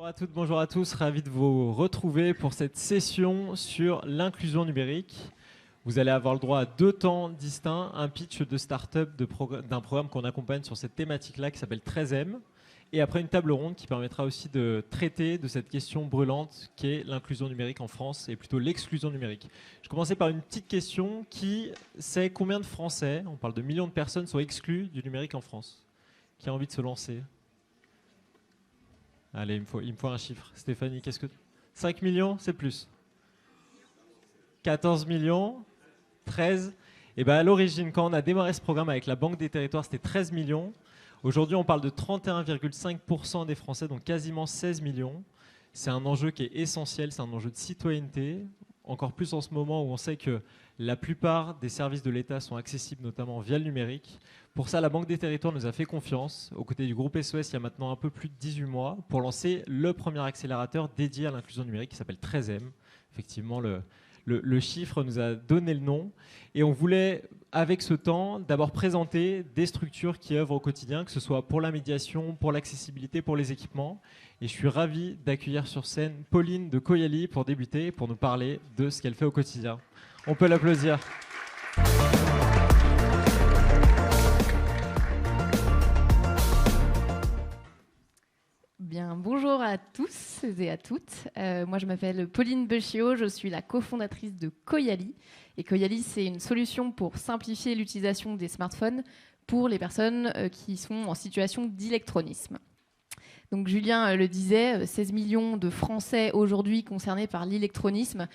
Bonjour à toutes, bonjour à tous, ravi de vous retrouver pour cette session sur l'inclusion numérique. Vous allez avoir le droit à 2 temps distincts, un pitch de start-up d'un programme qu'on accompagne sur cette thématique-là qui s'appelle 13M, et après une table ronde qui permettra aussi de traiter de cette question brûlante qui est l'inclusion numérique en France, et plutôt l'exclusion numérique. Je commençais par une petite question, qui sait combien de Français, on parle de millions de personnes, sont exclus du numérique en France? Qui a envie de se lancer? Allez, il me faut un chiffre. Stéphanie, qu'est-ce que... 5 millions, c'est plus. 14 millions, 13. Et bien à l'origine, quand on a démarré ce programme avec la Banque des Territoires, c'était 13 millions. Aujourd'hui, on parle de 31,5% des Français, donc quasiment 16 millions. C'est un enjeu qui est essentiel, c'est un enjeu de citoyenneté. Encore plus en ce moment où on sait que la plupart des services de l'État sont accessibles, notamment via le numérique. Pour ça, la Banque des Territoires nous a fait confiance, aux côtés du groupe SOS, il y a maintenant un peu plus de 18 mois, pour lancer le premier accélérateur dédié à l'inclusion numérique qui s'appelle 13M. Effectivement, le chiffre nous a donné le nom. Et on voulait, avec ce temps, d'abord présenter des structures qui œuvrent au quotidien, que ce soit pour la médiation, pour l'accessibilité, pour les équipements. Et je suis ravi d'accueillir sur scène Pauline de Coyali pour débuter, pour nous parler de ce qu'elle fait au quotidien. On peut l'applaudir. Bien, bonjour à tous et à toutes. Moi, je m'appelle Pauline Becchio, je suis la cofondatrice de Coyali. Et Coyali, c'est une solution pour simplifier l'utilisation des smartphones pour les personnes qui sont en situation d'électronisme. Donc Julien le disait, 16 millions de Français aujourd'hui concernés par l'électronisme.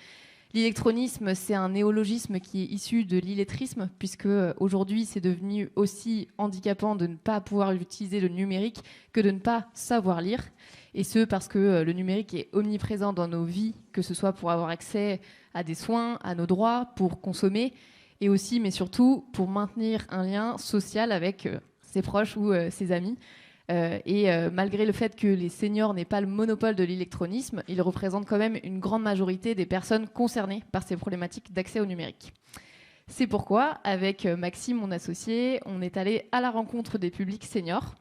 L'électronisme, c'est un néologisme qui est issu de l'illettrisme, puisque aujourd'hui, c'est devenu aussi handicapant de ne pas pouvoir utiliser le numérique que de ne pas savoir lire. Et ce, parce que le numérique est omniprésent dans nos vies, que ce soit pour avoir accès à des soins, à nos droits, pour consommer, et aussi, mais surtout, pour maintenir un lien social avec ses proches ou ses amis. Malgré le fait que les seniors n'aient pas le monopole de l'électronisme, ils représentent quand même une grande majorité des personnes concernées par ces problématiques d'accès au numérique. C'est pourquoi, avec Maxime, mon associé, on est allé à la rencontre des publics seniors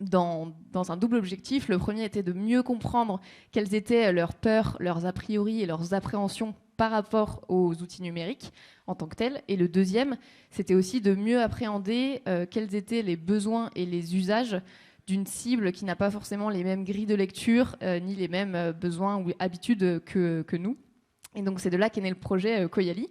dans un double objectif. Le premier était de mieux comprendre quelles étaient leurs peurs, leurs a priori et leurs appréhensions par rapport aux outils numériques en tant que tels. Et le deuxième, c'était aussi de mieux appréhender quels étaient les besoins et les usages d'une cible qui n'a pas forcément les mêmes grilles de lecture ni les mêmes besoins ou habitudes que nous. Et donc c'est de là qu'est né le projet Coyali.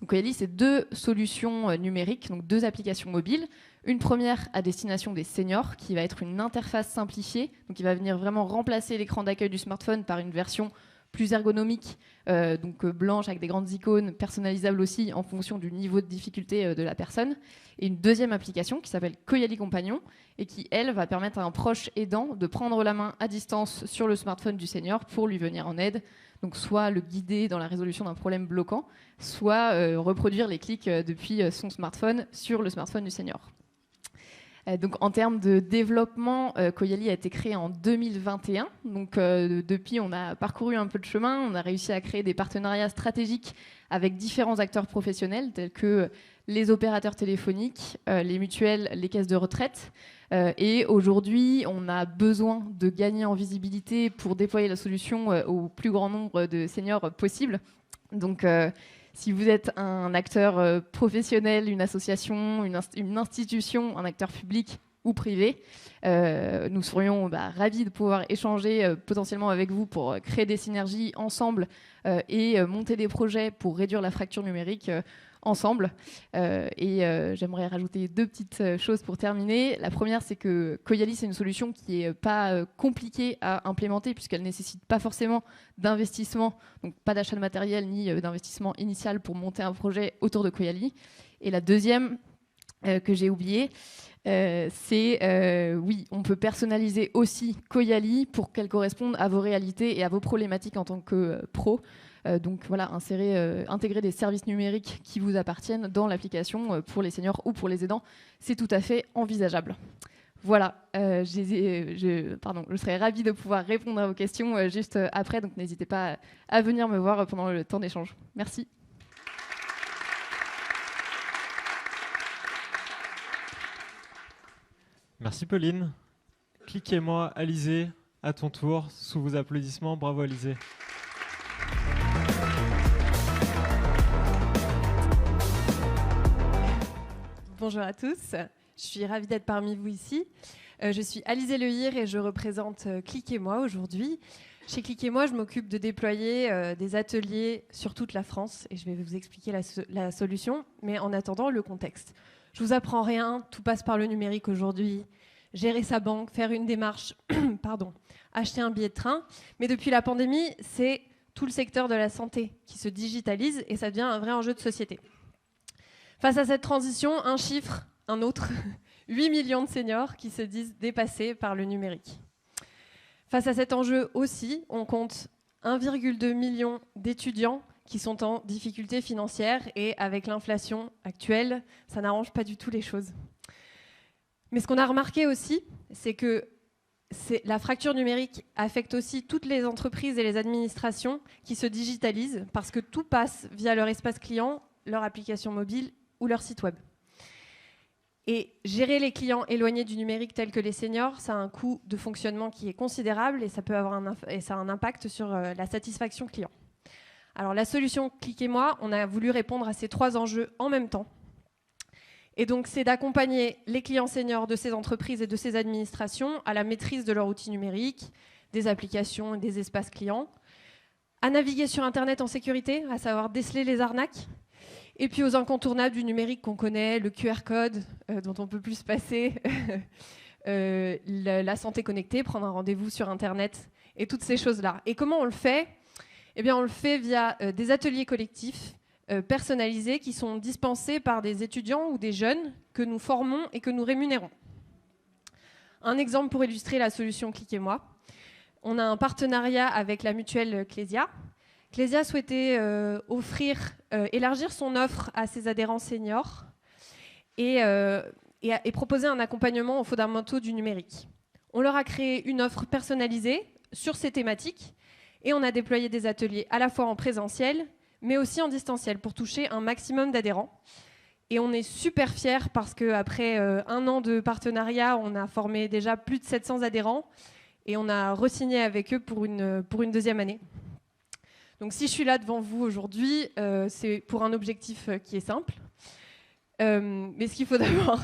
Donc Coyali, c'est 2 solutions numériques, donc 2 applications mobiles. Une première à destination des seniors, qui va être une interface simplifiée, donc qui va venir vraiment remplacer l'écran d'accueil du smartphone par une version plus ergonomique, donc blanche avec des grandes icônes, personnalisables aussi en fonction du niveau de difficulté de la personne. Et une deuxième application qui s'appelle Coyali Compagnon et qui, elle, va permettre à un proche aidant de prendre la main à distance sur le smartphone du senior pour lui venir en aide. Donc soit le guider dans la résolution d'un problème bloquant, soit reproduire les clics depuis son smartphone sur le smartphone du senior. Donc, en termes de développement, Coyali a été créé en 2021. Donc, depuis, on a parcouru un peu de chemin. On a réussi à créer des partenariats stratégiques avec différents acteurs professionnels, tels que les opérateurs téléphoniques, les mutuelles, les caisses de retraite. Et aujourd'hui, on a besoin de gagner en visibilité pour déployer la solution au plus grand nombre de seniors possible. Donc, si vous êtes un acteur professionnel, une association, une institution, un acteur public ou privé, nous serions ravis de pouvoir échanger potentiellement avec vous pour créer des synergies ensemble et monter des projets pour réduire la fracture numérique ensemble. J'aimerais rajouter 2 petites choses pour terminer. La première, c'est que Coyali, c'est une solution qui n'est pas compliquée à implémenter puisqu'elle ne nécessite pas forcément d'investissement, donc pas d'achat de matériel ni d'investissement initial pour monter un projet autour de Coyali. Et la deuxième que j'ai oubliée, oui, on peut personnaliser aussi Coyali pour qu'elle corresponde à vos réalités et à vos problématiques en tant que pro. Donc voilà, intégrer des services numériques qui vous appartiennent dans l'application pour les seniors ou pour les aidants, c'est tout à fait envisageable. Voilà, je serais ravie de pouvoir répondre à vos questions juste après, donc n'hésitez pas à venir me voir pendant le temps d'échange. Merci. Merci Pauline. Cliquez-moi, Alizé, à ton tour, sous vos applaudissements. Bravo Alizé. Bonjour à tous, je suis ravie d'être parmi vous ici. Je suis Alizé Lehir et je représente Cliquez-moi aujourd'hui. Chez Cliquez-moi, je m'occupe de déployer des ateliers sur toute la France et je vais vous expliquer la solution, mais en attendant, le contexte. Je vous apprends rien, tout passe par le numérique aujourd'hui. Gérer sa banque, faire une démarche, acheter un billet de train. Mais depuis la pandémie, c'est tout le secteur de la santé qui se digitalise et ça devient un vrai enjeu de société. Face à cette transition, un chiffre, un autre, 8 millions de seniors qui se disent dépassés par le numérique. Face à cet enjeu aussi, on compte 1,2 million d'étudiants qui sont en difficulté financière et avec l'inflation actuelle, ça n'arrange pas du tout les choses. Mais ce qu'on a remarqué aussi, c'est que la fracture numérique affecte aussi toutes les entreprises et les administrations qui se digitalisent parce que tout passe via leur espace client, leur application mobile ou leur site web. Et gérer les clients éloignés du numérique tels que les seniors, ça a un coût de fonctionnement qui est considérable et ça peut avoir ça a un impact sur la satisfaction client. Alors la solution Cliquez-moi, on a voulu répondre à ces 3 enjeux en même temps. Et donc c'est d'accompagner les clients seniors de ces entreprises et de ces administrations à la maîtrise de leur outil numérique, des applications et des espaces clients, à naviguer sur Internet en sécurité, à savoir déceler les arnaques, et puis aux incontournables du numérique qu'on connaît, le QR code dont on ne peut plus se passer, la santé connectée, prendre un rendez-vous sur Internet et toutes ces choses-là. Et comment on le fait ? Eh bien, on le fait via des ateliers collectifs personnalisés qui sont dispensés par des étudiants ou des jeunes que nous formons et que nous rémunérons. Un exemple pour illustrer la solution Cliquez-moi. On a un partenariat avec la mutuelle Clésia. Clésia souhaitait élargir son offre à ses adhérents seniors et proposer un accompagnement aux fondamentaux du numérique. On leur a créé une offre personnalisée sur ces thématiques et on a déployé des ateliers à la fois en présentiel mais aussi en distanciel pour toucher un maximum d'adhérents. Et on est super fiers parce qu'après 1 an de partenariat, on a formé déjà plus de 700 adhérents et on a re-signé avec eux pour une 2e année. Donc si je suis là devant vous aujourd'hui, c'est pour un objectif qui est simple. Mais ce qu'il faut d'abord...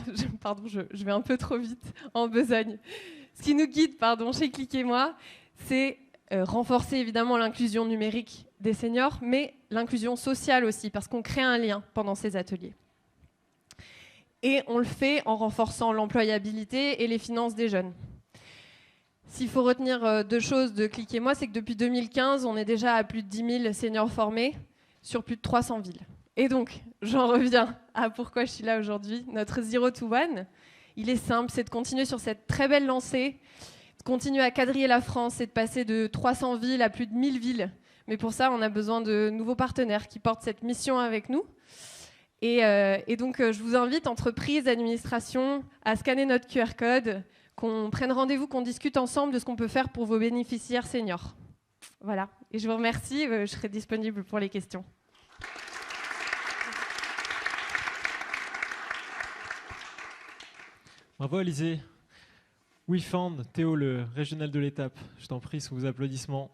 je vais un peu trop vite en besogne. Ce qui nous guide chez Cliquez-moi, c'est renforcer évidemment l'inclusion numérique des seniors, mais l'inclusion sociale aussi, parce qu'on crée un lien pendant ces ateliers. Et on le fait en renforçant l'employabilité et les finances des jeunes. S'il faut retenir 2 choses de Cliquez-moi, c'est que depuis 2015, on est déjà à plus de 10 000 seniors formés sur plus de 300 villes. Et donc, j'en reviens à pourquoi je suis là aujourd'hui. Notre Zero to One, il est simple, c'est de continuer sur cette très belle lancée, de continuer à quadriller la France et de passer de 300 villes à plus de 1000 villes. Mais pour ça, on a besoin de nouveaux partenaires qui portent cette mission avec nous. Et donc, je vous invite, entreprises, administrations, à scanner notre QR code, qu'on prenne rendez-vous, qu'on discute ensemble de ce qu'on peut faire pour vos bénéficiaires seniors. Voilà. Et je vous remercie. Je serai disponible pour les questions. Bravo Alizé. WeFound, Théo, le régional de l'étape. Je t'en prie, sous vos applaudissements.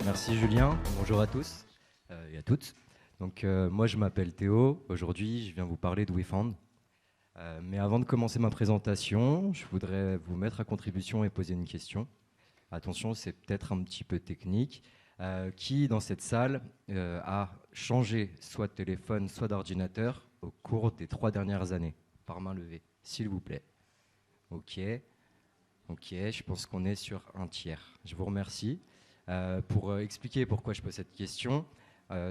Merci Julien, bonjour à tous et à toutes. Donc, moi je m'appelle Théo, aujourd'hui je viens vous parler de WeFound. Mais avant de commencer ma présentation, je voudrais vous mettre à contribution et poser une question. Attention, c'est peut-être un petit peu technique. Qui dans cette salle a changé soit de téléphone, soit d'ordinateur au cours des 3 dernières années? Par main levée, s'il vous plaît. Ok, je pense qu'on est sur un tiers. Je vous remercie. Pour expliquer pourquoi je pose cette question,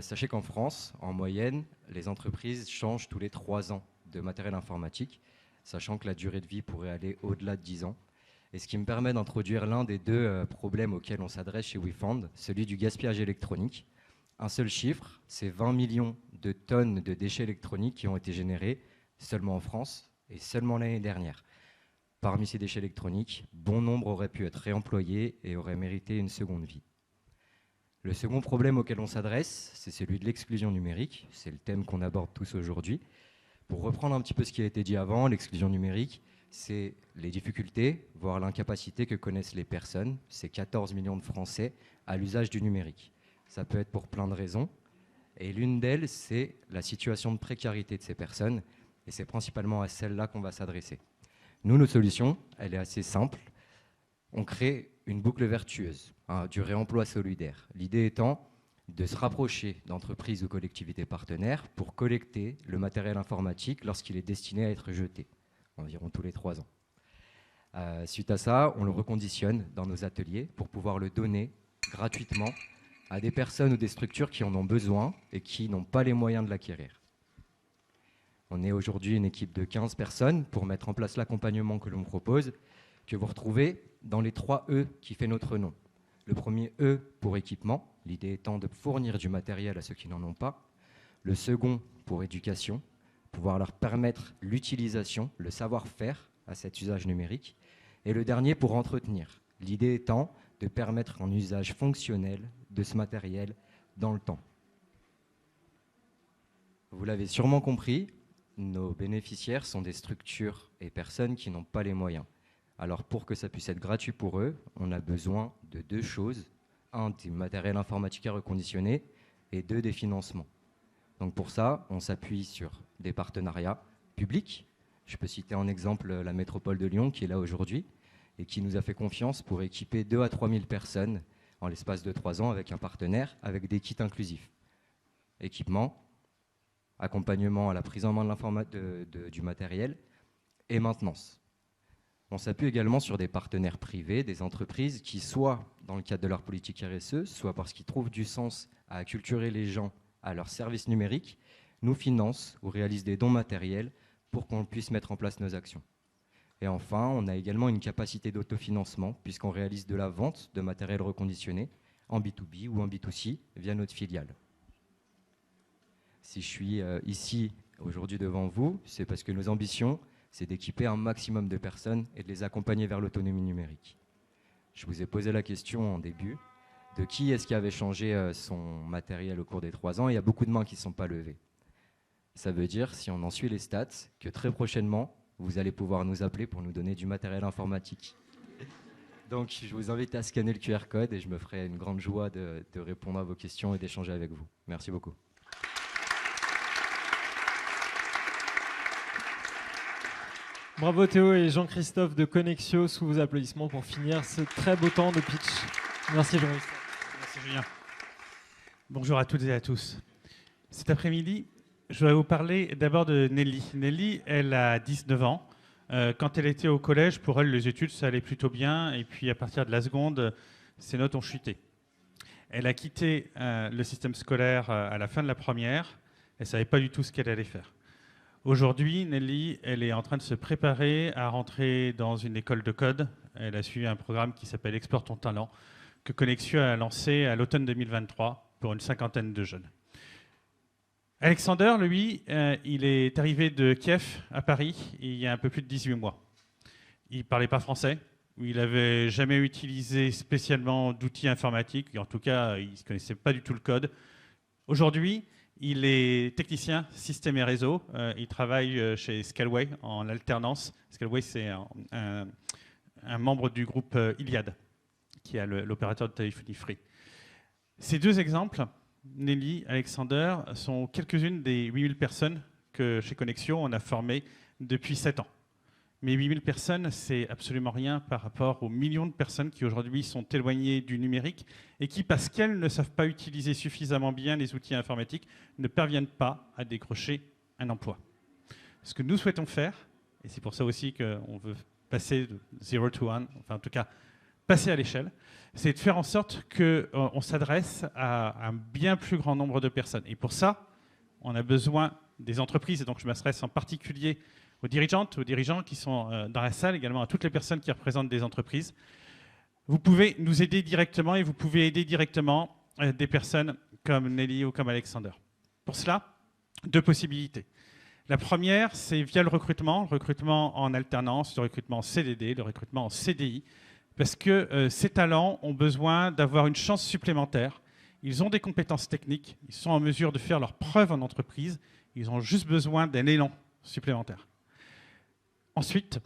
sachez qu'en France, en moyenne, les entreprises changent tous les 3 ans de matériel informatique, sachant que la durée de vie pourrait aller au-delà de 10 ans. Et ce qui me permet d'introduire l'un des 2 problèmes auxquels on s'adresse chez WeFound, celui du gaspillage électronique. Un seul chiffre, c'est 20 millions de tonnes de déchets électroniques qui ont été générés seulement en France et seulement l'année dernière. Parmi ces déchets électroniques, bon nombre auraient pu être réemployés et auraient mérité une seconde vie. Le second problème auquel on s'adresse, c'est celui de l'exclusion numérique. C'est le thème qu'on aborde tous aujourd'hui. Pour reprendre un petit peu ce qui a été dit avant, l'exclusion numérique, c'est les difficultés, voire l'incapacité que connaissent les personnes, ces 14 millions de Français, à l'usage du numérique. Ça peut être pour plein de raisons. Et l'une d'elles, c'est la situation de précarité de ces personnes. Et c'est principalement à celle-là qu'on va s'adresser. Nous, notre solution, elle est assez simple. On crée une boucle vertueuse, du réemploi solidaire. L'idée étant de se rapprocher d'entreprises ou collectivités partenaires pour collecter le matériel informatique lorsqu'il est destiné à être jeté, environ tous les 3 ans. Suite à ça, on le reconditionne dans nos ateliers pour pouvoir le donner gratuitement à des personnes ou des structures qui en ont besoin et qui n'ont pas les moyens de l'acquérir. On est aujourd'hui une équipe de 15 personnes pour mettre en place l'accompagnement que l'on propose, que vous retrouvez dans les 3 E qui fait notre nom. Le premier E pour équipement, l'idée étant de fournir du matériel à ceux qui n'en ont pas. Le second pour éducation, pouvoir leur permettre l'utilisation, le savoir-faire à cet usage numérique. Et le dernier pour entretenir, l'idée étant de permettre un usage fonctionnel de ce matériel dans le temps. Vous l'avez sûrement compris, nos bénéficiaires sont des structures et personnes qui n'ont pas les moyens. Alors pour que ça puisse être gratuit pour eux, on a besoin de 2 choses. 1, du matériel informatique à reconditionner et 2, des financements. Donc pour ça, on s'appuie sur des partenariats publics. Je peux citer en exemple la métropole de Lyon qui est là aujourd'hui et qui nous a fait confiance pour équiper 2 à 3 000 personnes en l'espace de 3 ans avec un partenaire, avec des kits inclusifs. Équipement, accompagnement à la prise en main du matériel et maintenance. On s'appuie également sur des partenaires privés, des entreprises qui, soit dans le cadre de leur politique RSE, soit parce qu'ils trouvent du sens à acculturer les gens à leurs services numériques, nous financent ou réalisent des dons matériels pour qu'on puisse mettre en place nos actions. Et enfin, on a également une capacité d'autofinancement puisqu'on réalise de la vente de matériel reconditionné en B2B ou en B2C via notre filiale. Si je suis ici aujourd'hui devant vous, c'est parce que nos ambitions, c'est d'équiper un maximum de personnes et de les accompagner vers l'autonomie numérique. Je vous ai posé la question en début de qui est-ce qui avait changé son matériel au cours des 3 ans, et il y a beaucoup de mains qui ne sont pas levées. Ça veut dire, si on en suit les stats, que très prochainement, vous allez pouvoir nous appeler pour nous donner du matériel informatique. Donc, je vous invite à scanner le QR code et je me ferai une grande joie de répondre à vos questions et d'échanger avec vous. Merci beaucoup. Bravo Théo et Jean-Christophe de Connexio, sous vos applaudissements pour finir ce très beau temps de pitch. Merci Jean-Christophe. Merci Julien. Bonjour à toutes et à tous. Cet après-midi, je voudrais vous parler d'abord de Nelly. Nelly, elle a 19 ans. Quand elle était au collège, pour elle, les études, ça allait plutôt bien. Et puis à partir de la seconde, ses notes ont chuté. Elle a quitté le système scolaire à la fin de la première. Elle ne savait pas du tout ce qu'elle allait faire. Aujourd'hui, Nelly, elle est en train de se préparer à rentrer dans une école de code. Elle a suivi un programme qui s'appelle Explore ton talent, que Connexio a lancé à l'automne 2023 pour une 50aine de jeunes. Alexander, lui, il est arrivé de Kiev à Paris il y a un peu plus de 18 mois. Il ne parlait pas français, il n'avait jamais utilisé spécialement d'outils informatiques, en tout cas, il ne connaissait pas du tout le code. Aujourd'hui, il est technicien système et réseau. Il travaille chez Scaleway en alternance. Scaleway, c'est un membre du groupe Iliad, qui est l'opérateur de téléphonie free. Ces 2 exemples, Nelly, Alexander, sont quelques-unes des 8000 personnes que chez Connexio, on a formées depuis 7 ans. Mais 8000 personnes, c'est absolument rien par rapport aux millions de personnes qui aujourd'hui sont éloignées du numérique et qui, parce qu'elles ne savent pas utiliser suffisamment bien les outils informatiques, ne parviennent pas à décrocher un emploi. Ce que nous souhaitons faire, et c'est pour ça aussi qu'on veut passer de 0 to 1, enfin en tout cas passer à l'échelle, c'est de faire en sorte qu'on s'adresse à un bien plus grand nombre de personnes. Et pour ça, on a besoin des entreprises, et donc je m'adresse en particulier aux dirigeantes, aux dirigeants qui sont dans la salle, également à toutes les personnes qui représentent des entreprises. Vous pouvez nous aider directement et vous pouvez aider directement des personnes comme Nelly ou comme Alexander. Pour cela, 2 possibilités. La première, c'est via le recrutement en alternance, le recrutement en CDD, le recrutement en CDI, parce que ces talents ont besoin d'avoir une chance supplémentaire. Ils ont des compétences techniques, ils sont en mesure de faire leurs preuves en entreprise, ils ont juste besoin d'un élan supplémentaire. Ensuite,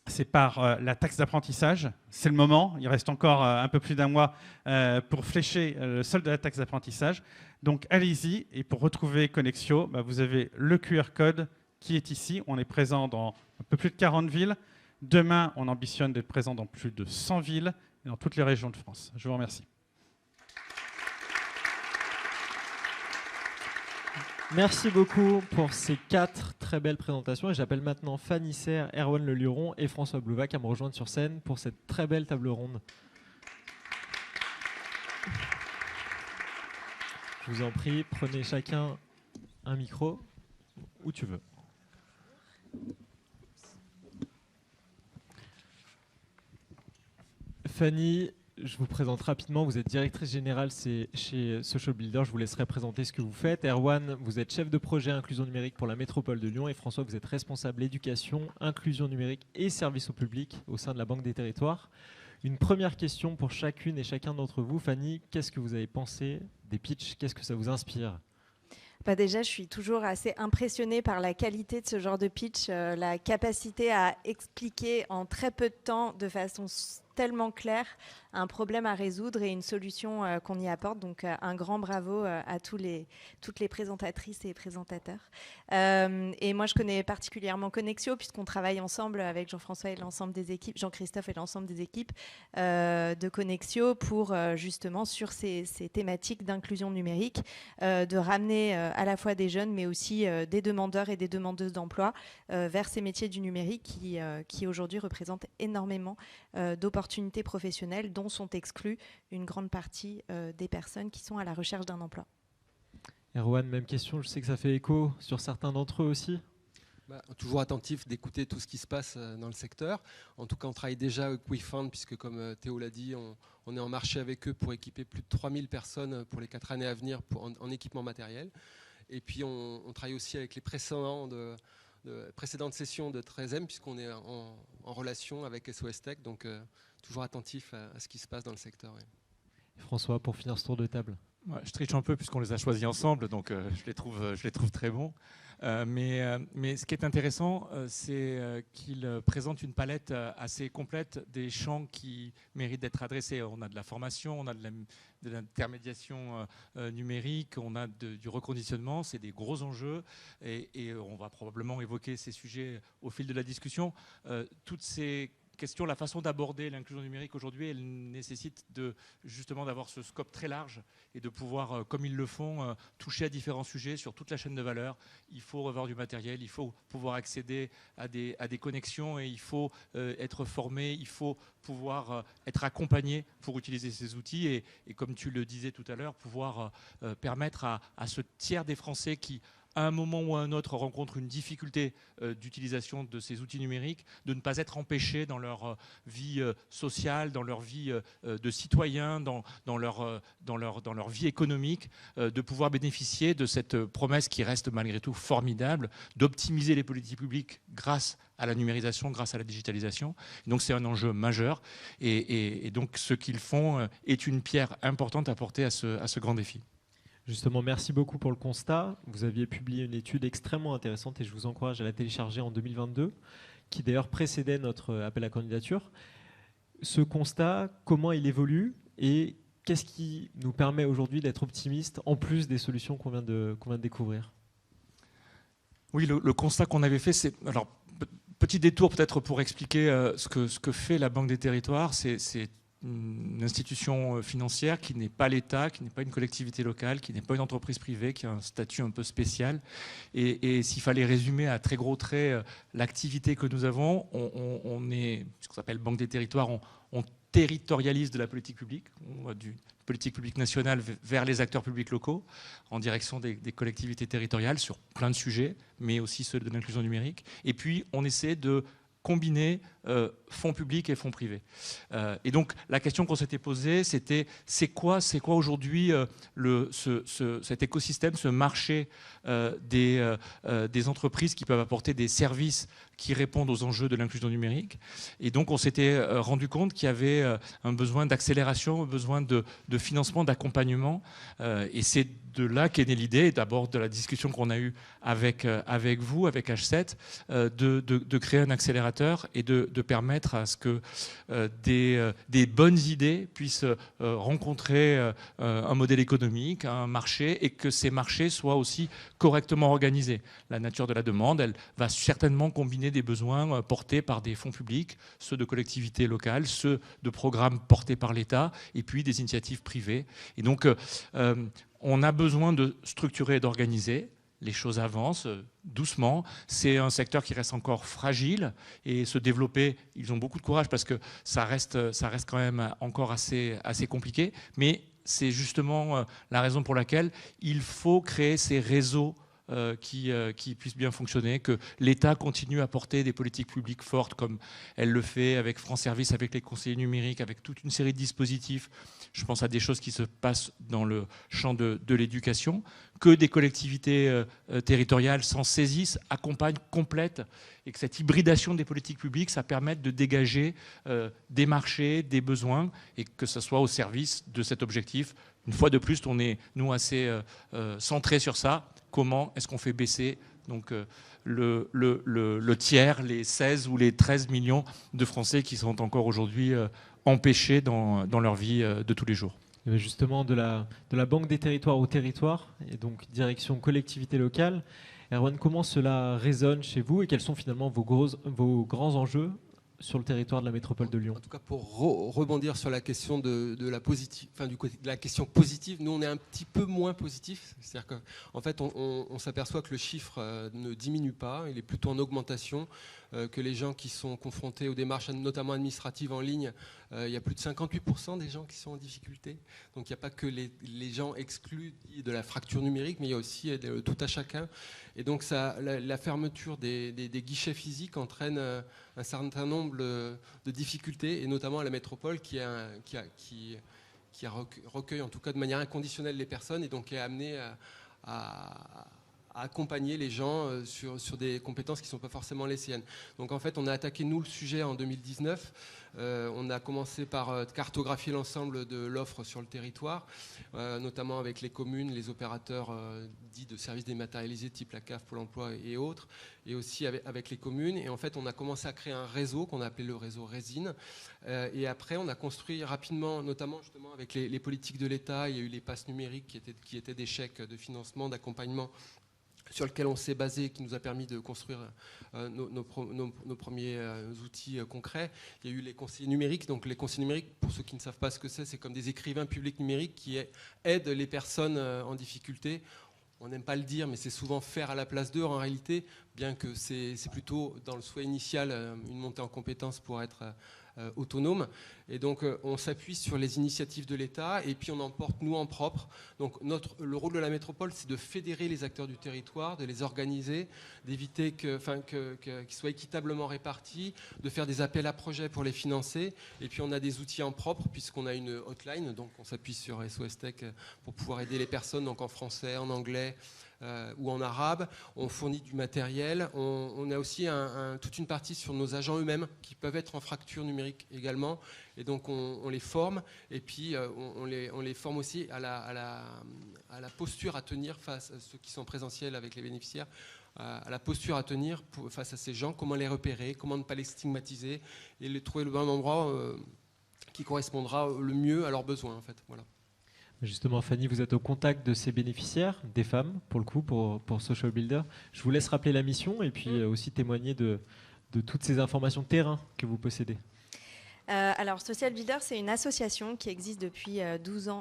c'est par la taxe d'apprentissage. C'est le moment, il reste encore un peu plus d'un mois pour flécher le solde de la taxe d'apprentissage. Donc allez-y, et pour retrouver Connexio, vous avez le QR code qui est ici. On est présent dans un peu plus de 40 villes. Demain, on ambitionne d'être présent dans plus de 100 villes et dans toutes les régions de France. Je vous remercie. Merci beaucoup pour ces 4 très belles présentations. Et j'appelle maintenant Fanny Serre, Erwan Le Luron et François Blouvac à me rejoindre sur scène pour cette très belle table ronde. Je vous en prie, prenez chacun un micro, où tu veux. Fanny, je vous présente rapidement. Vous êtes directrice générale chez Social Builder. Je vous laisserai présenter ce que vous faites. Erwan, vous êtes chef de projet inclusion numérique pour la métropole de Lyon. Et François, vous êtes responsable éducation, inclusion numérique et service au public au sein de la Banque des Territoires. Une première question pour chacune et chacun d'entre vous. Fanny, qu'est-ce que vous avez pensé des pitchs? Qu'est-ce que ça vous inspire? Déjà, je suis toujours assez impressionnée par la qualité de ce genre de pitch, la capacité à expliquer en très peu de temps, de façon tellement claire, un problème à résoudre et une solution qu'on y apporte. Donc, un grand bravo à toutes les présentatrices et présentateurs. Et moi, je connais particulièrement Connexio, puisqu'on travaille ensemble avec Jean-François et l'ensemble des équipes, Jean-Christophe et l'ensemble des équipes de Connexio pour justement sur ces thématiques d'inclusion numérique, de ramener à la fois des jeunes, mais aussi des demandeurs et des demandeuses d'emploi vers ces métiers du numérique qui aujourd'hui représentent énormément d'opportunités professionnelles dont sont exclues une grande partie des personnes qui sont à la recherche d'un emploi. Erwan, même question, je sais que ça fait écho sur certains d'entre eux aussi. Toujours attentif d'écouter tout ce qui se passe dans le secteur. En tout cas, on travaille déjà avec WeFound, puisque comme Théo l'a dit, on est en marché avec eux pour équiper plus de 3000 personnes pour les 4 années à venir en équipement matériel. Et puis, on travaille aussi avec les précédentes sessions de 13M, puisqu'on est en relation avec SOS Tech. Donc, toujours attentif à ce qui se passe dans le secteur. Ouais. François, pour finir ce tour de table. Ouais, je triche un peu puisqu'on les a choisis ensemble, donc je les trouve très bons. Mais ce qui est intéressant, c'est qu'ils présentent une palette assez complète des champs qui méritent d'être adressés. On a de la formation, on a de l'intermédiation numérique, on a du reconditionnement, c'est des gros enjeux et on va probablement évoquer ces sujets au fil de la discussion. Toutes ces question, la façon d'aborder l'inclusion numérique aujourd'hui, elle nécessite justement d'avoir ce scope très large et de pouvoir, comme ils le font, toucher à différents sujets sur toute la chaîne de valeur. Il faut revoir du matériel, il faut pouvoir accéder à des connexions et il faut être formé, il faut pouvoir être accompagné pour utiliser ces outils et comme tu le disais tout à l'heure, pouvoir permettre à ce tiers des Français qui à un moment ou à un autre rencontrent une difficulté d'utilisation de ces outils numériques, de ne pas être empêchés dans leur vie sociale, dans leur vie de citoyen, dans leur vie économique, de pouvoir bénéficier de cette promesse qui reste malgré tout formidable, d'optimiser les politiques publiques grâce à la numérisation, grâce à la digitalisation. Donc c'est un enjeu majeur et donc ce qu'ils font est une pierre importante à porter à ce grand défi. Justement, merci beaucoup pour le constat. Vous aviez publié une étude extrêmement intéressante et je vous encourage à la télécharger en 2022, qui d'ailleurs précédait notre appel à candidature. Ce constat, comment il évolue et qu'est-ce qui nous permet aujourd'hui d'être optimistes en plus des solutions qu'on vient de découvrir? Oui, le constat qu'on avait fait, c'est... Alors, petit détour peut-être pour expliquer ce que fait la Banque des Territoires, c'est une institution financière qui n'est pas l'État, qui n'est pas une collectivité locale, qui n'est pas une entreprise privée, qui a un statut un peu spécial. Et s'il fallait résumer à très gros traits l'activité que nous avons, on est ce qu'on s'appelle Banque des Territoires, on territorialise de la politique publique, on va du politique publique nationale vers les acteurs publics locaux, en direction des collectivités territoriales sur plein de sujets, mais aussi ceux de l'inclusion numérique. Et puis on essaie de combiner fonds publics et fonds privés. Et donc la question qu'on s'était posée, c'était c'est quoi aujourd'hui cet écosystème, ce marché des entreprises qui peuvent apporter des services qui répondent aux enjeux de l'inclusion numérique. Et donc on s'était rendu compte qu'il y avait un besoin d'accélération, un besoin de financement, d'accompagnement. Et c'est de là qu'est née l'idée, d'abord de la discussion qu'on a eue avec vous, avec H7, de créer un accélérateur et de de permettre à ce que des bonnes idées puissent rencontrer un modèle économique, un marché, et que ces marchés soient aussi correctement organisés. La nature de la demande, elle va certainement combiner des besoins portés par des fonds publics, ceux de collectivités locales, ceux de programmes portés par l'État, et puis des initiatives privées. Et donc, on a besoin de structurer et d'organiser. Les choses avancent doucement. C'est un secteur qui reste encore fragile et se développer, ils ont beaucoup de courage parce que ça reste quand même encore assez compliqué. Mais c'est justement la raison pour laquelle il faut créer ces réseaux qui puissent bien fonctionner, que l'État continue à porter des politiques publiques fortes comme elle le fait avec France Service, avec les conseillers numériques, avec toute une série de dispositifs. Je pense à des choses qui se passent dans le champ de l'éducation, que des collectivités territoriales s'en saisissent, accompagnent, complètent, et que cette hybridation des politiques publiques, ça permette de dégager des marchés, des besoins, et que ce soit au service de cet objectif. Une fois de plus, on est, nous, assez centrés sur ça. Comment est-ce qu'on fait baisser donc, le tiers, les 16 ou les 13 millions de Français qui sont encore aujourd'hui empêchés dans leur vie de tous les jours? Et justement, de la Banque des territoires au territoire, et donc direction collectivité locale. Erwan, comment cela résonne chez vous et quels sont finalement vos grands enjeux sur le territoire de la métropole de Lyon? En tout cas, pour rebondir sur la question de la question positive, nous on est un petit peu moins positif. C'est-à-dire qu'en fait, on s'aperçoit que le chiffre ne diminue pas, il est plutôt en augmentation. Que les gens qui sont confrontés aux démarches, notamment administratives en ligne, il y a plus de 58% des gens qui sont en difficulté. Donc il n'y a pas que les gens exclus de la fracture numérique, mais il y a aussi tout à chacun. Et donc la fermeture des guichets physiques entraîne un certain nombre de difficultés, et notamment à la métropole qui recueille en tout cas de manière inconditionnelle les personnes, et donc qui est amené à accompagner les gens sur des compétences qui ne sont pas forcément les siennes. Donc en fait, on a attaqué, nous, le sujet en 2019. On a commencé par cartographier l'ensemble de l'offre sur le territoire, notamment avec les communes, les opérateurs dits de services dématérialisés type la CAF, Pôle emploi et autres, et aussi avec les communes. Et en fait, on a commencé à créer un réseau qu'on a appelé le réseau Résine. Et après, on a construit rapidement, notamment justement avec les politiques de l'État. Il y a eu les passes numériques qui étaient des chèques de financement, d'accompagnement, sur lequel on s'est basé, qui nous a permis de construire nos premiers outils concrets. Il y a eu les conseillers numériques. Donc les conseillers numériques, pour ceux qui ne savent pas ce que c'est comme des écrivains publics numériques qui aident les personnes en difficulté. On n'aime pas le dire, mais c'est souvent faire à la place d'eux en réalité, bien que c'est plutôt dans le souhait initial une montée en compétences pour être autonome. Et donc on s'appuie sur les initiatives de l'État et puis on en porte nous en propre. Donc le rôle de la métropole, c'est de fédérer les acteurs du territoire, de les organiser, d'éviter qu'ils soient équitablement répartis, de faire des appels à projets pour les financer. Et puis on a des outils en propre puisqu'on a une hotline, donc on s'appuie sur SOS Tech pour pouvoir aider les personnes, donc en français, en anglais, ou en arabe. On fournit du matériel. On a aussi toute une partie sur nos agents eux-mêmes qui peuvent être en fracture numérique également. Et donc on les forme. Et puis on les forme aussi à la posture à tenir face à ceux qui sont présentiels avec les bénéficiaires, à la posture à tenir face à ces gens, comment les repérer, comment ne pas les stigmatiser et les trouver le bon endroit qui correspondra le mieux à leurs besoins en fait. Voilà. Justement, Fanny, vous êtes au contact de ces bénéficiaires, des femmes, pour le coup, pour Social Builder. Je vous laisse rappeler la mission et puis aussi témoigner de toutes ces informations de terrain que vous possédez. Alors, Social Builder, c'est une association qui existe depuis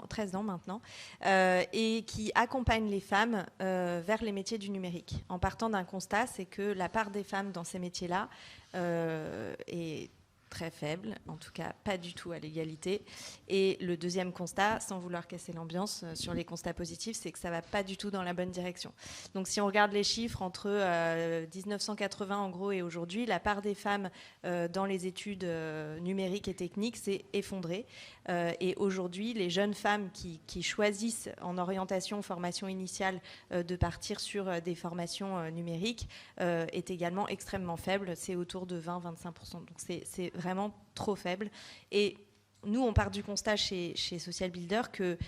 13 ans maintenant, et qui accompagne les femmes vers les métiers du numérique. En partant d'un constat, c'est que la part des femmes dans ces métiers-là est très faible, en tout cas pas du tout à l'égalité. Et le deuxième constat, sans vouloir casser l'ambiance sur les constats positifs, c'est que ça va pas du tout dans la bonne direction. Donc si on regarde les chiffres entre 1980 en gros et aujourd'hui, la part des femmes dans les études numériques et techniques s'est effondrée. Et aujourd'hui, les jeunes femmes qui choisissent en orientation, formation initiale, de partir sur des formations numériques est également extrêmement faible. C'est autour de 20-25%. Donc c'est vraiment trop faible. Et nous, on part du constat chez Social Builder que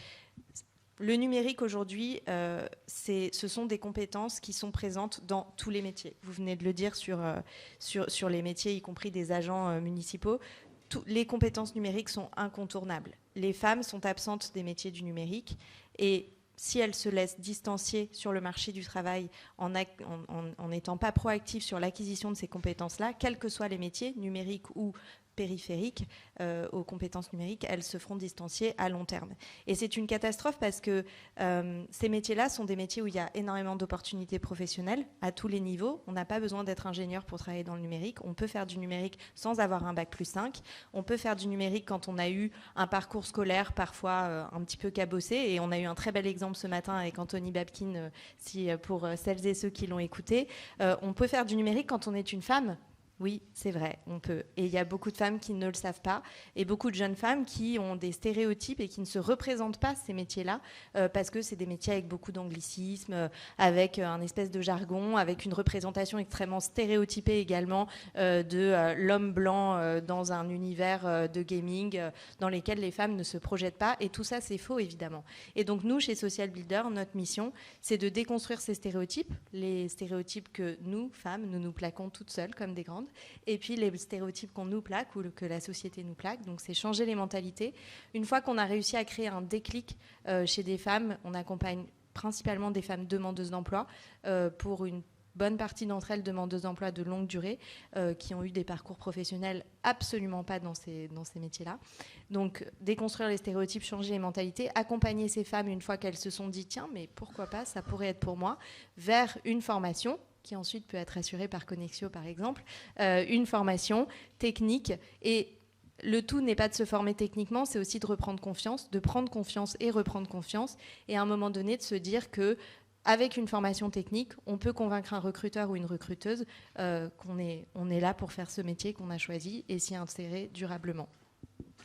Le numérique aujourd'hui, ce sont des compétences qui sont présentes dans tous les métiers. Vous venez de le dire sur les métiers, y compris des agents municipaux. Les compétences numériques sont incontournables. Les femmes sont absentes des métiers du numérique et si elles se laissent distancier sur le marché du travail en n'étant pas proactives sur l'acquisition de ces compétences-là, quels que soient les métiers, numériques ou périphériques aux compétences numériques, elles se feront distancier à long terme. Et c'est une catastrophe parce que ces métiers-là sont des métiers où il y a énormément d'opportunités professionnelles à tous les niveaux. On n'a pas besoin d'être ingénieur pour travailler dans le numérique. On peut faire du numérique sans avoir un bac+5. On peut faire du numérique quand on a eu un parcours scolaire parfois un petit peu cabossé. Et on a eu un très bel exemple ce matin avec Anthony Babkin, pour celles et ceux qui l'ont écouté. On peut faire du numérique quand on est une femme. Oui, c'est vrai, on peut. Et il y a beaucoup de femmes qui ne le savent pas et beaucoup de jeunes femmes qui ont des stéréotypes et qui ne se représentent pas ces métiers-là parce que c'est des métiers avec beaucoup d'anglicisme, avec un espèce de jargon, avec une représentation extrêmement stéréotypée également de l'homme blanc dans un univers de gaming dans lesquels les femmes ne se projettent pas. Et tout ça, c'est faux, évidemment. Et donc nous, chez Social Builder, notre mission, c'est de déconstruire ces stéréotypes, les stéréotypes que nous, femmes, nous nous plaquons toutes seules comme des grandes, et puis les stéréotypes qu'on nous plaque ou que la société nous plaque. Donc c'est changer les mentalités. Une fois qu'on a réussi à créer un déclic chez des femmes, on accompagne principalement des femmes demandeuses d'emploi pour une bonne partie d'entre elles demandeuses d'emploi de longue durée qui ont eu des parcours professionnels absolument pas dans ces métiers-là. Donc déconstruire les stéréotypes, changer les mentalités, accompagner ces femmes une fois qu'elles se sont dit tiens mais pourquoi pas, ça pourrait être pour moi, vers une formation qui ensuite peut être assurée par Connexio par exemple, une formation technique. Et le tout n'est pas de se former techniquement, c'est aussi de reprendre confiance, de prendre confiance et reprendre confiance, et à un moment donné de se dire que avec une formation technique, on peut convaincre un recruteur ou une recruteuse qu'on est là pour faire ce métier qu'on a choisi et s'y insérer durablement.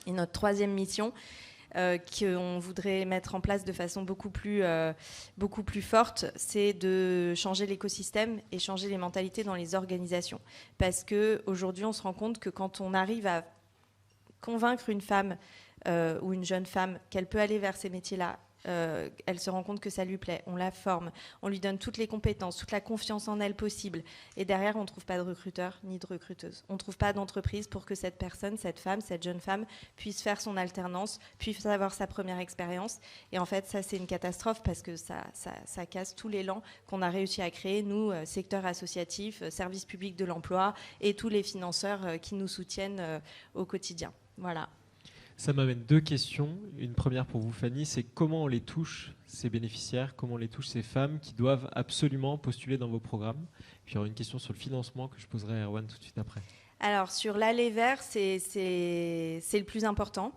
Et notre troisième mission, qu'on voudrait mettre en place de façon beaucoup plus forte, c'est de changer l'écosystème et changer les mentalités dans les organisations. Parce qu'aujourd'hui, on se rend compte que quand on arrive à convaincre une femme ou une jeune femme qu'elle peut aller vers ces métiers-là, elle se rend compte que ça lui plaît, on la forme, on lui donne toutes les compétences, toute la confiance en elle possible. Et derrière, on ne trouve pas de recruteur ni de recruteuse. On ne trouve pas d'entreprise pour que cette personne, cette femme, cette jeune femme puisse faire son alternance, puisse avoir sa première expérience. Et en fait, ça, c'est une catastrophe parce que ça casse tout l'élan qu'on a réussi à créer, nous, secteur associatif, service public de l'emploi et tous les financeurs qui nous soutiennent au quotidien. Voilà. Ça m'amène deux questions. Une première pour vous, Fanny, c'est comment on les touche, ces bénéficiaires, comment on les touche, ces femmes qui doivent absolument postuler dans vos programmes. Puis il y aura une question sur le financement que je poserai à Erwan tout de suite après. Alors, sur l'aller vers, c'est le plus important.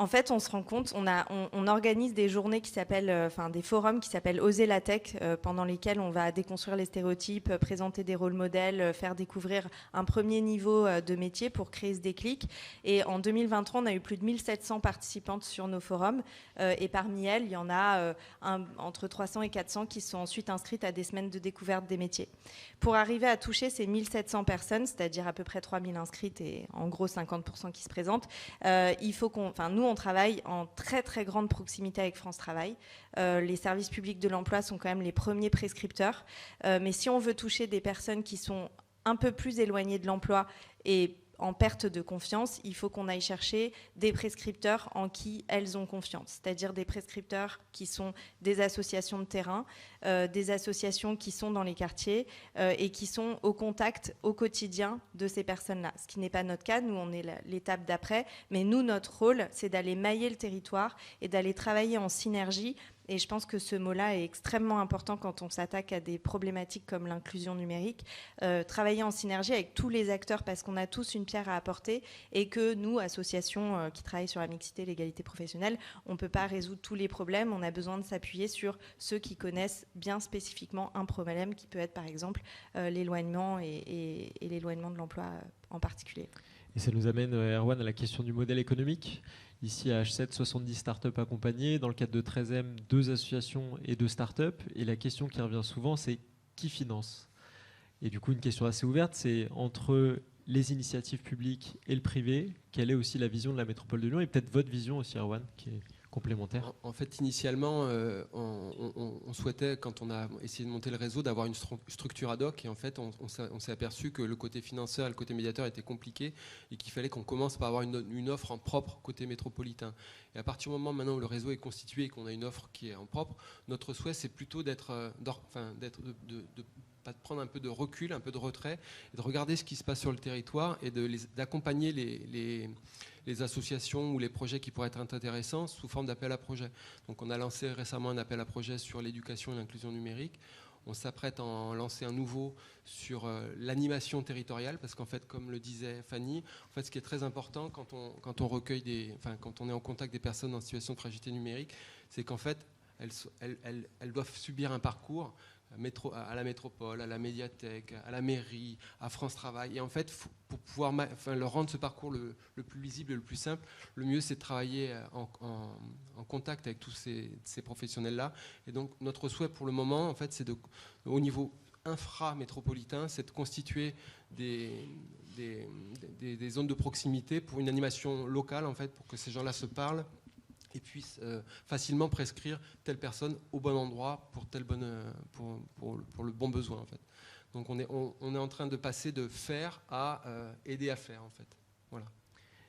En fait, on se rend compte, on organise des journées qui s'appellent, des forums qui s'appellent Oser la tech, pendant lesquels on va déconstruire les stéréotypes, présenter des rôles modèles, faire découvrir un premier niveau de métier pour créer ce déclic. Et en 2023, on a eu plus de 1700 participantes sur nos forums. Et parmi elles, il y en a entre 300 et 400 qui sont ensuite inscrites à des semaines de découverte des métiers. Pour arriver à toucher ces 1700 personnes, c'est-à-dire à peu près 3000 inscrites et en gros 50% qui se présentent, il faut nous, on travaille en très très grande proximité avec France Travail. Les services publics de l'emploi sont quand même les premiers prescripteurs. Mais si on veut toucher des personnes qui sont un peu plus éloignées de l'emploi et en perte de confiance, il faut qu'on aille chercher des prescripteurs en qui elles ont confiance, c'est-à-dire des prescripteurs qui sont des associations de terrain, des associations qui sont dans les quartiers et qui sont au contact au quotidien de ces personnes-là. Ce qui n'est pas notre cas, nous on est l'étape d'après, mais nous notre rôle c'est d'aller mailler le territoire et d'aller travailler en synergie. Et je pense que ce mot-là est extrêmement important quand on s'attaque à des problématiques comme l'inclusion numérique. Travailler en synergie avec tous les acteurs parce qu'on a tous une pierre à apporter et que nous, associations qui travaillent sur la mixité et l'égalité professionnelle, on ne peut pas résoudre tous les problèmes. On a besoin de s'appuyer sur ceux qui connaissent bien spécifiquement un problème qui peut être par exemple l'éloignement et l'éloignement de l'emploi en particulier. Et ça nous amène, Erwan, à la question du modèle économique. Ici, à H7, 70 startups accompagnées. Dans le cadre de 13M, 2 associations et 2 startups. Et la question qui revient souvent, c'est qui finance ? Et du coup, une question assez ouverte, c'est entre les initiatives publiques et le privé, quelle est aussi la vision de la métropole de Lyon ? Et peut-être votre vision aussi, Erwan, qu'on complémentaire? En fait, initialement, on souhaitait, quand on a essayé de monter le réseau, d'avoir une structure ad hoc. Et en fait, on s'est aperçu que le côté financeur et le côté médiateur était compliqué et qu'il fallait qu'on commence par avoir une offre en propre côté métropolitain. Et à partir du moment maintenant où le réseau est constitué et qu'on a une offre qui est en propre, notre souhait, c'est plutôt de prendre un peu de recul, un peu de retrait, et de regarder ce qui se passe sur le territoire et d'accompagner les associations ou les projets qui pourraient être intéressants sous forme d'appel à projet. Donc on a lancé récemment un appel à projet sur l'éducation et l'inclusion numérique. On s'apprête à en lancer un nouveau sur l'animation territoriale, parce qu'en fait, comme le disait Fanny, en fait, ce qui est très important quand on recueille quand on est en contact des personnes en situation de fragilité numérique, c'est qu'en fait, elles doivent subir un parcours à la métropole, à la médiathèque, à la mairie, à France Travail. Et en fait, pour pouvoir leur rendre ce parcours le plus lisible et le plus simple, le mieux, c'est de travailler en contact avec tous ces professionnels-là. Et donc, notre souhait pour le moment, en fait, c'est au niveau infra-métropolitain, c'est de constituer des zones de proximité pour une animation locale, en fait, pour que ces gens-là se parlent et puissent facilement prescrire telle personne au bon endroit pour le bon besoin, en fait. Donc on est en train de passer de faire à aider à faire, en fait. Voilà.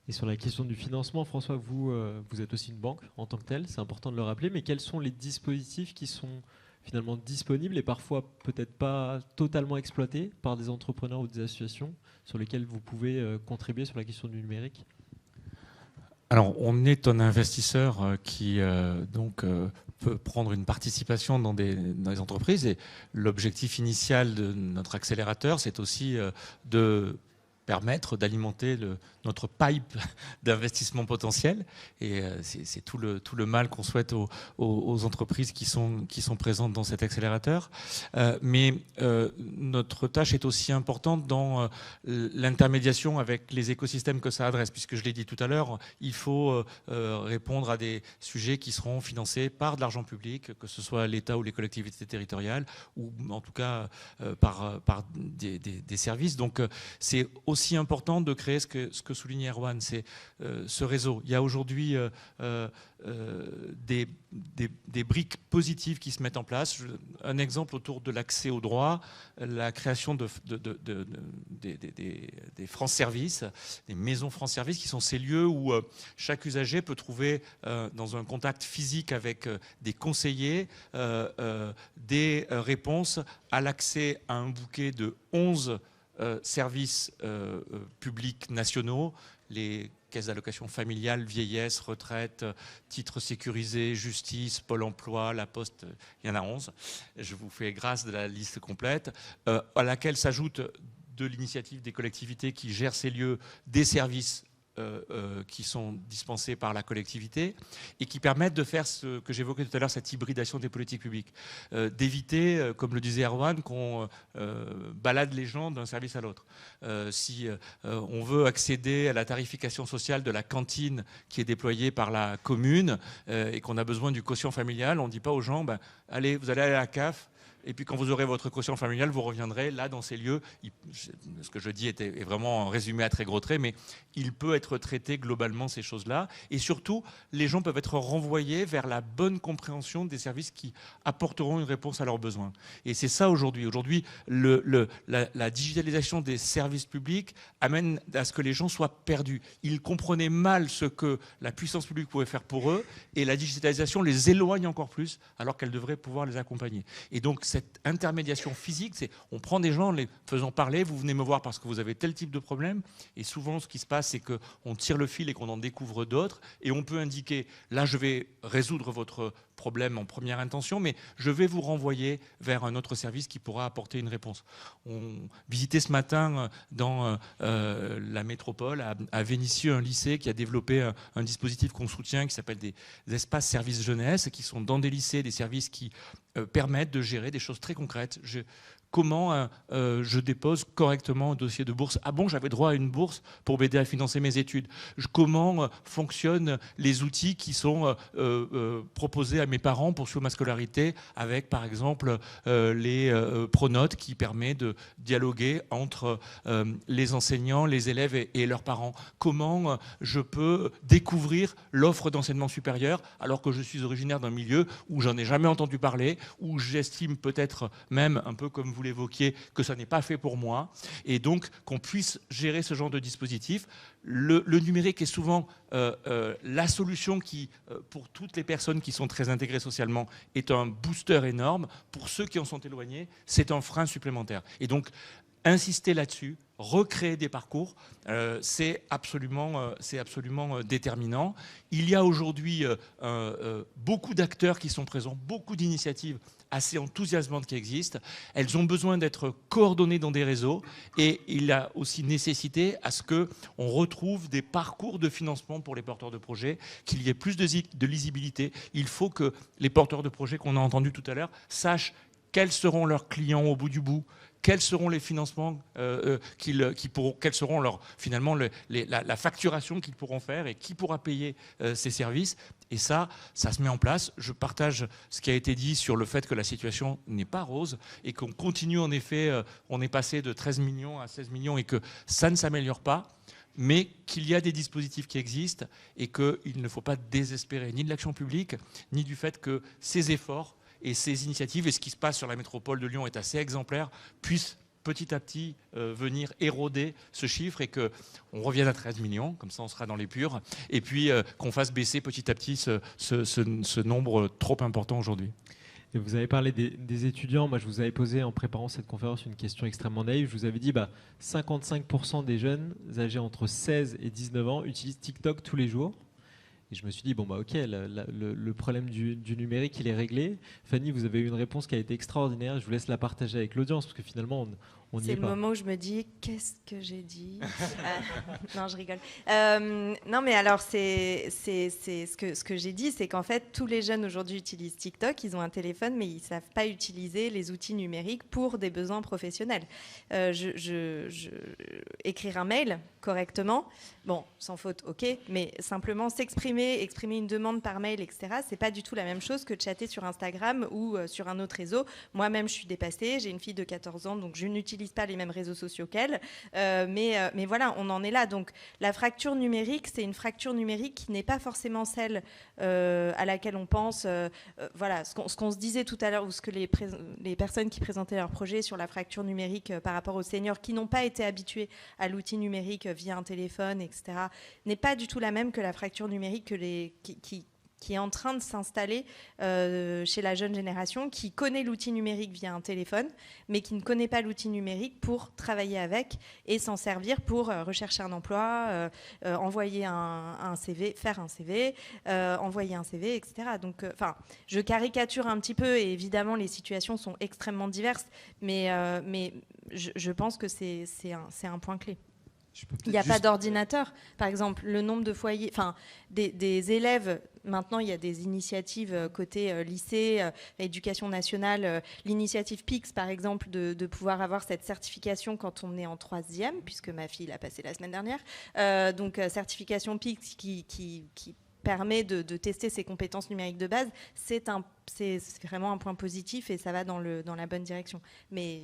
Et sur la question du financement, François, vous êtes aussi une banque en tant que telle, c'est important de le rappeler, mais quels sont les dispositifs qui sont finalement disponibles et parfois peut-être pas totalement exploités par des entrepreneurs ou des associations sur lesquels vous pouvez contribuer sur la question du numérique? Alors, on est un investisseur qui peut prendre une participation dans des entreprises. Et l'objectif initial de notre accélérateur, c'est aussi de permettre d'alimenter notre pipe d'investissement potentiel. Et c'est tout le mal qu'on souhaite aux entreprises qui sont présentes dans cet accélérateur. Mais notre tâche est aussi importante dans l'intermédiation avec les écosystèmes que ça adresse, puisque je l'ai dit tout à l'heure, il faut répondre à des sujets qui seront financés par de l'argent public, que ce soit l'État ou les collectivités territoriales, ou en tout cas par des services. Donc c'est aussi important de créer ce que soulignait Erwan, c'est ce réseau. Il y a aujourd'hui des briques positives qui se mettent en place. Un exemple autour de l'accès au droit, la création des France Services, des maisons France Services, qui sont ces lieux où chaque usager peut trouver dans un contact physique avec des conseillers des réponses à l'accès à un bouquet de 11 services publics nationaux, les caisses d'allocation familiale, vieillesse, retraite, titres sécurisés, justice, Pôle emploi, la Poste, il y en a 11. Je vous fais grâce de la liste complète, à laquelle s'ajoute de l'initiative des collectivités qui gèrent ces lieux, des services qui sont dispensés par la collectivité et qui permettent de faire ce que j'évoquais tout à l'heure, cette hybridation des politiques publiques, d'éviter, comme le disait Erwan, qu'on balade les gens d'un service à l'autre. Si on veut accéder à la tarification sociale de la cantine qui est déployée par la commune et qu'on a besoin du quotient familial, on ne dit pas aux gens, allez, vous allez aller à la CAF, et puis quand vous aurez votre quotient familial, vous reviendrez là dans ces lieux. Ce que je dis est vraiment un résumé à très gros traits, mais il peut être traité globalement ces choses-là. Et surtout, les gens peuvent être renvoyés vers la bonne compréhension des services qui apporteront une réponse à leurs besoins. Et c'est ça aujourd'hui. Aujourd'hui, la digitalisation des services publics amène à ce que les gens soient perdus. Ils comprenaient mal ce que la puissance publique pouvait faire pour eux, et la digitalisation les éloigne encore plus, alors qu'elle devrait pouvoir les accompagner. Et donc, cette intermédiation physique, c'est on prend des gens, en les faisant parler, vous venez me voir parce que vous avez tel type de problème, et souvent ce qui se passe, c'est qu'on tire le fil et qu'on en découvre d'autres, et on peut indiquer, là je vais résoudre votre problème en première intention, mais je vais vous renvoyer vers un autre service qui pourra apporter une réponse. On visitait ce matin dans la métropole, à Vénissieux, un lycée qui a développé un dispositif qu'on soutient qui s'appelle des espaces services jeunesse, qui sont dans des lycées, des services qui permettent de gérer des choses très concrètes. comment je dépose correctement un dossier de bourse. Ah bon, j'avais droit à une bourse pour m'aider à financer mes études. Comment fonctionnent les outils qui sont proposés à mes parents pour suivre ma scolarité, avec par exemple les pronotes qui permettent de dialoguer entre les enseignants, les élèves et leurs parents. Comment je peux découvrir l'offre d'enseignement supérieur alors que je suis originaire d'un milieu où j'en ai jamais entendu parler, où j'estime peut-être même, un peu comme vous l'évoquiez, que ça n'est pas fait pour moi, et donc qu'on puisse gérer ce genre de dispositif. Le numérique est souvent la solution qui, pour toutes les personnes qui sont très intégrées socialement, est un booster énorme. Pour ceux qui en sont éloignés, c'est un frein supplémentaire. Et donc, insister là-dessus, recréer des parcours, c'est absolument déterminant. Il y a aujourd'hui beaucoup d'acteurs qui sont présents, beaucoup d'initiatives assez enthousiasmantes qui existent. Elles ont besoin d'être coordonnées dans des réseaux, et il y a aussi nécessité à ce qu'on retrouve des parcours de financement pour les porteurs de projets, qu'il y ait plus de lisibilité. Il faut que les porteurs de projets qu'on a entendus tout à l'heure sachent quels seront leurs clients au bout du bout, quels seront les financements quels seront la facturation qu'ils pourront faire, et qui pourra payer ces services. Et ça se met en place. Je partage ce qui a été dit sur le fait que la situation n'est pas rose et qu'on continue en effet, on est passé de 13 millions à 16 millions et que ça ne s'améliore pas, mais qu'il y a des dispositifs qui existent et qu'il ne faut pas désespérer ni de l'action publique, ni du fait que ces efforts et ces initiatives, et ce qui se passe sur la métropole de Lyon est assez exemplaire, puissent petit à petit venir éroder ce chiffre et qu'on revienne à 13 millions, comme ça on sera dans les purs, et puis qu'on fasse baisser petit à petit ce nombre trop important aujourd'hui. Et vous avez parlé des étudiants. Moi, je vous avais posé en préparant cette conférence une question extrêmement naïve. Je vous avais dit 55% des jeunes âgés entre 16 et 19 ans utilisent TikTok tous les jours. Et je me suis dit, ok, le problème du numérique, il est réglé. Fanny, vous avez eu une réponse qui a été extraordinaire. Je vous laisse la partager avec l'audience, parce que finalement, on n'y est pas. C'est le moment où je me dis, qu'est-ce que j'ai dit? Non, je rigole. Non, mais alors, c'est ce que j'ai dit, c'est qu'en fait, tous les jeunes aujourd'hui utilisent TikTok, ils ont un téléphone, mais ils ne savent pas utiliser les outils numériques pour des besoins professionnels. Écrire un mail correctement, bon, sans faute, ok, mais simplement exprimer une demande par mail, etc., c'est pas du tout la même chose que de chatter sur Instagram ou sur un autre réseau. Moi-même, je suis dépassée, j'ai une fille de 14 ans, donc je n'utilise pas les mêmes réseaux sociaux qu'elle, mais voilà, on en est là. Donc la fracture numérique, c'est une fracture numérique qui n'est pas forcément celle à laquelle on pense. Voilà, ce qu'on se disait tout à l'heure, ou ce que les personnes qui présentaient leur projet sur la fracture numérique par rapport aux seniors qui n'ont pas été habitués à l'outil numérique via un téléphone, etc., n'est pas du tout la même que la fracture numérique qui est en train de s'installer chez la jeune génération, qui connaît l'outil numérique via un téléphone, mais qui ne connaît pas l'outil numérique pour travailler avec et s'en servir pour rechercher un emploi, envoyer un CV, faire un CV, envoyer un CV, etc. Donc, je caricature un petit peu, et évidemment, les situations sont extrêmement diverses, mais je pense que c'est un point clé. Il n'y a pas d'ordinateur. Par exemple, le nombre de foyers, des élèves, maintenant il y a des initiatives côté lycée, éducation nationale, l'initiative PIX par exemple, de pouvoir avoir cette certification quand on est en 3e, puisque ma fille l'a passée la semaine dernière. Donc certification PIX qui permet de tester ses compétences numériques de base, c'est vraiment un point positif et ça va dans la bonne direction. Mais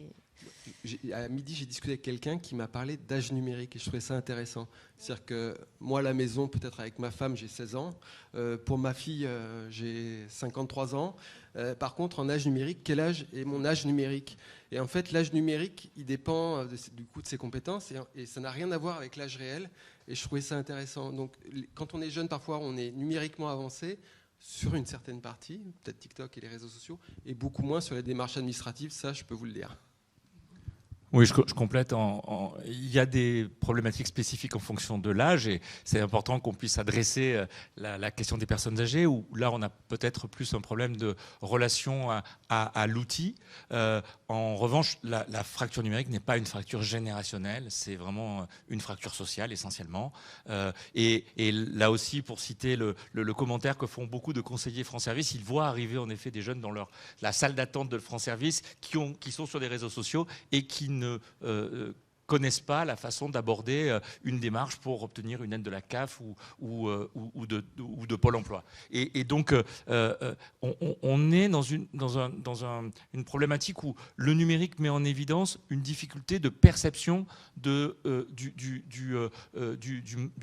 à midi, j'ai discuté avec quelqu'un qui m'a parlé d'âge numérique et je trouvais ça intéressant. C'est-à-dire que moi, à la maison, peut-être avec ma femme, j'ai 16 ans. Pour ma fille, j'ai 53 ans. Par contre, en âge numérique, quel âge est mon âge numérique? Et en fait, l'âge numérique, il dépend du coup de ses compétences et ça n'a rien à voir avec l'âge réel. Et je trouvais ça intéressant. Donc, quand on est jeune, parfois, on est numériquement avancé sur une certaine partie, peut-être TikTok et les réseaux sociaux, et beaucoup moins sur les démarches administratives. Ça, je peux vous le dire. Oui, je complète. Il y a des problématiques spécifiques en fonction de l'âge et c'est important qu'on puisse adresser la question des personnes âgées où là, on a peut-être plus un problème de relation à l'outil. En revanche, la fracture numérique n'est pas une fracture générationnelle, c'est vraiment une fracture sociale essentiellement. Et là aussi, pour citer le commentaire que font beaucoup de conseillers France Service, ils voient arriver en effet des jeunes dans la salle d'attente de France Service qui sont sur des réseaux sociaux et qui ne connaissent pas la façon d'aborder une démarche pour obtenir une aide de la CAF ou de Pôle emploi. Et donc, on est dans une problématique où le numérique met en évidence une difficulté de perception du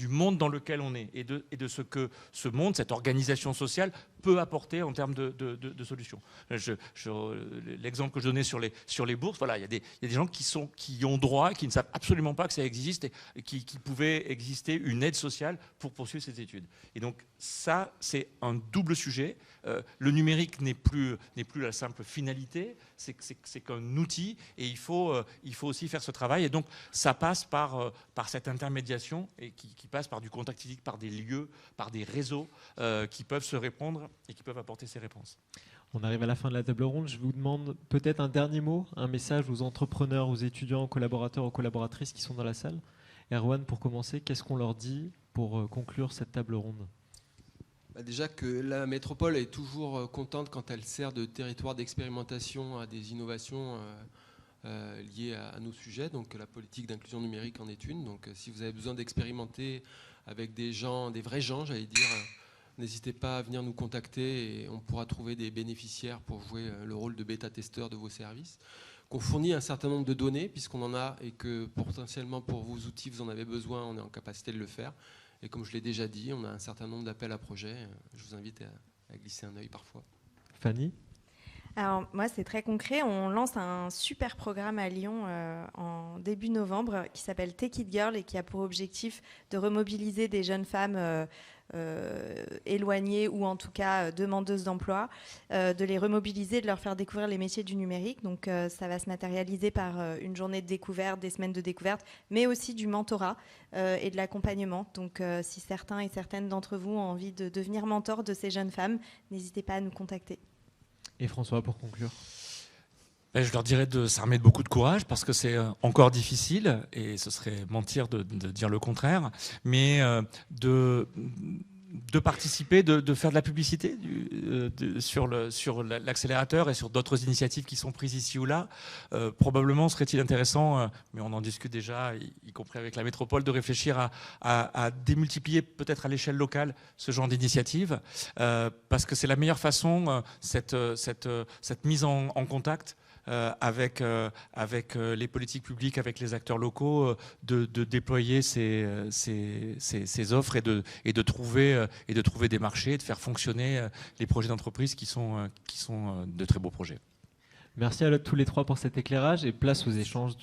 monde dans lequel on est et de ce que ce monde, cette organisation sociale, peut apporter en termes de solutions. L'exemple que je donnais sur les bourses, voilà, il y a des gens qui ont droit, qui ne savent absolument pas que ça existe et qui pouvait exister une aide sociale pour poursuivre ses études. Et donc ça, c'est un double sujet. Le numérique n'est plus la simple finalité, c'est qu'un outil et il faut aussi faire ce travail. Et donc ça passe par cette intermédiation et qui passe par du contact physique, par des lieux, par des réseaux qui peuvent se répondre et qui peuvent apporter ces réponses. On arrive à la fin de la table ronde. Je vous demande peut-être un dernier mot, un message aux entrepreneurs, aux étudiants, aux collaborateurs, aux collaboratrices qui sont dans la salle. Erwan, pour commencer, qu'est-ce qu'on leur dit pour conclure cette table ronde ? Déjà que la métropole est toujours contente quand elle sert de territoire d'expérimentation à des innovations liées à nos sujets. Donc la politique d'inclusion numérique en est une. Donc si vous avez besoin d'expérimenter avec des vrais gens, j'allais dire, n'hésitez pas à venir nous contacter et on pourra trouver des bénéficiaires pour jouer le rôle de bêta-testeur de vos services. Qu'on fournit un certain nombre de données puisqu'on en a et que potentiellement pour vos outils vous en avez besoin, on est en capacité de le faire. Et comme je l'ai déjà dit, on a un certain nombre d'appels à projets. Je vous invite à glisser un œil parfois. Fanny ? Alors moi, c'est très concret. On lance un super programme à Lyon en début novembre qui s'appelle Take It Girl et qui a pour objectif de remobiliser des jeunes femmes éloignées ou en tout cas demandeuses d'emploi, de les remobiliser, de leur faire découvrir les métiers du numérique. Donc ça va se matérialiser par une journée de découverte, des semaines de découverte, mais aussi du mentorat et de l'accompagnement. Donc si certains et certaines d'entre vous ont envie de devenir mentor de ces jeunes femmes, n'hésitez pas à nous contacter. Et François, pour conclure ? Je leur dirais de s'armer de beaucoup de courage parce que c'est encore difficile et ce serait mentir de dire le contraire, mais de participer, de faire de la publicité sur l'accélérateur et sur d'autres initiatives qui sont prises ici ou là. Probablement serait-il intéressant, mais on en discute déjà, y compris avec la métropole, de réfléchir à démultiplier peut-être à l'échelle locale ce genre d'initiative, parce que c'est la meilleure façon, cette mise en contact avec les politiques publiques, avec les acteurs locaux, de déployer ces offres et de trouver des marchés, de faire fonctionner les projets d'entreprise qui sont de très beaux projets. Merci à tous les trois pour cet éclairage et place aux échanges.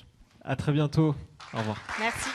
À très bientôt. Au revoir. Merci.